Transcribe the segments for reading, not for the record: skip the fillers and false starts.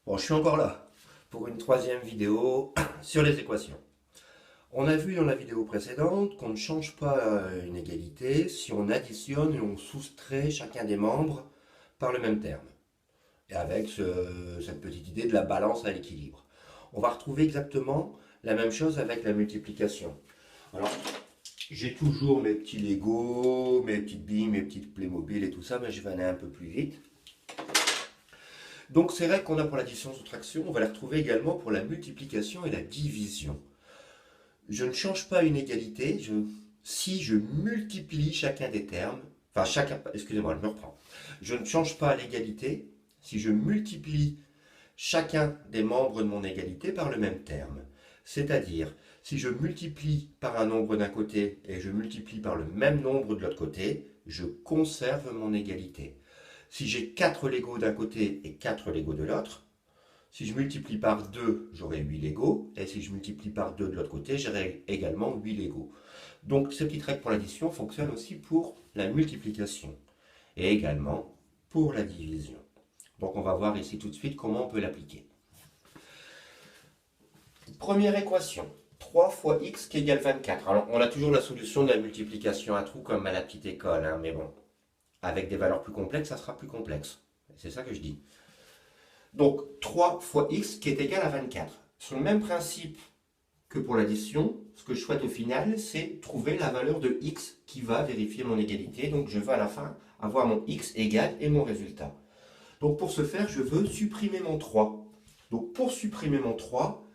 Bon, je suis encore là pour une troisième vidéo sur les équations. On a vu dans la vidéo précédente qu'on ne change pas une égalité si on additionne et on soustrait chacun des membres par le même terme. Et avec cette petite idée de la balance à l'équilibre. On va retrouver exactement la même chose avec la multiplication. Alors, j'ai toujours mes petits Lego, mes petites billes, mes petites Playmobil et tout ça, mais je vais aller un peu plus vite. Donc ces règles qu'on a pour l'addition-soustraction, on va les retrouver également pour la multiplication et la division. Je ne change pas une égalité si je multiplie chacun des termes, excusez-moi, je me reprends. Je ne change pas l'égalité si je multiplie chacun des membres de mon égalité par le même terme. C'est-à-dire, si je multiplie par un nombre d'un côté et je multiplie par le même nombre de l'autre côté, je conserve mon égalité. Si j'ai 4 Legos d'un côté et 4 Legos de l'autre, si je multiplie par 2, j'aurai 8 Legos, et si je multiplie par 2 de l'autre côté, j'aurai également 8 Legos. Donc ces petites règles pour l'addition fonctionnent aussi pour la multiplication, et également pour la division. Donc on va voir ici tout de suite comment on peut l'appliquer. Première équation, 3 fois x qui égale 24. Alors on a toujours la solution de la multiplication à trous comme à la petite école, hein, mais bon. Avec des valeurs plus complexes, ça sera plus complexe. C'est ça que je dis. Donc, 3 fois x qui est égal à 24. Sur le même principe que pour l'addition, ce que je souhaite au final, c'est trouver la valeur de x qui va vérifier mon égalité. Donc, je veux à la fin avoir mon x égal et mon résultat. Donc, pour ce faire, je veux supprimer mon 3. Donc, pour supprimer mon 3,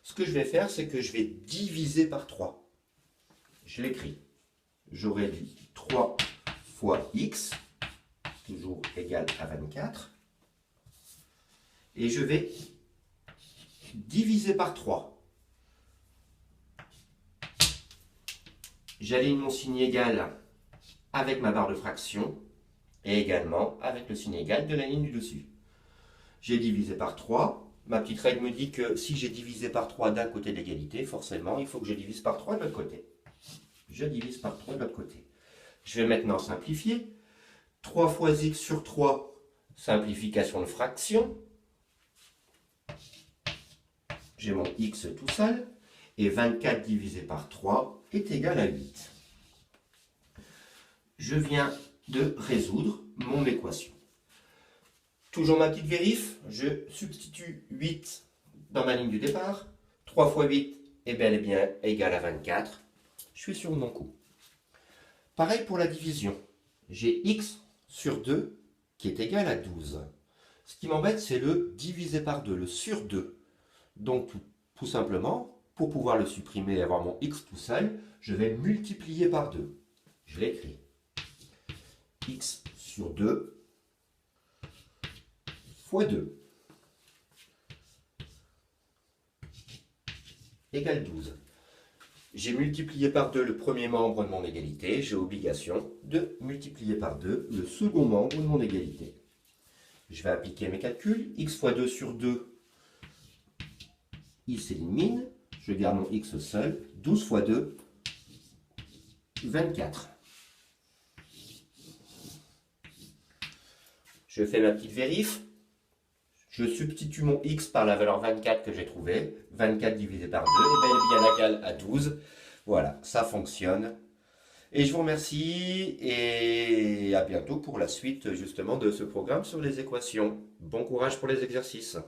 ce que je vais faire, c'est que je vais diviser par 3. Je l'écris. J'aurais dit 3 fois x, toujours égal à 24, et je vais diviser par 3. J'aligne mon signe égal avec ma barre de fraction, et également avec le signe égal de la ligne du dessus. J'ai divisé par 3. Ma petite règle me dit que si j'ai divisé par 3 d'un côté de l'égalité, forcément, il faut que je divise par 3 de l'autre côté. Je divise par 3 de l'autre côté. Je vais maintenant simplifier. 3 fois x sur 3, simplification de fraction. J'ai mon x tout seul. Et 24 divisé par 3 est égal à 8. Je viens de résoudre mon équation. Toujours ma petite vérif. Je substitue 8 dans ma ligne du départ. 3 fois 8 est bel et bien égal à 24. Je suis sur mon coup. Pareil pour la division. J'ai x sur 2 qui est égal à 12. Ce qui m'embête, c'est le divisé par 2, le sur 2. Donc, tout simplement, pour pouvoir le supprimer et avoir mon x tout seul, je vais multiplier par 2. Je l'écris. X sur 2 fois 2 égale 12. J'ai multiplié par 2 le premier membre de mon égalité, j'ai obligation de multiplier par 2 le second membre de mon égalité. Je vais appliquer mes calculs. X fois 2 sur 2, il s'élimine. Je garde mon x seul. 12 fois 2, 24. Je fais ma petite vérif. Je substitue mon x par la valeur 24 que j'ai trouvée. 24 divisé par 2 est bien égal à 12. Voilà, ça fonctionne. Et je vous remercie et à bientôt pour la suite justement de ce programme sur les équations. Bon courage pour les exercices.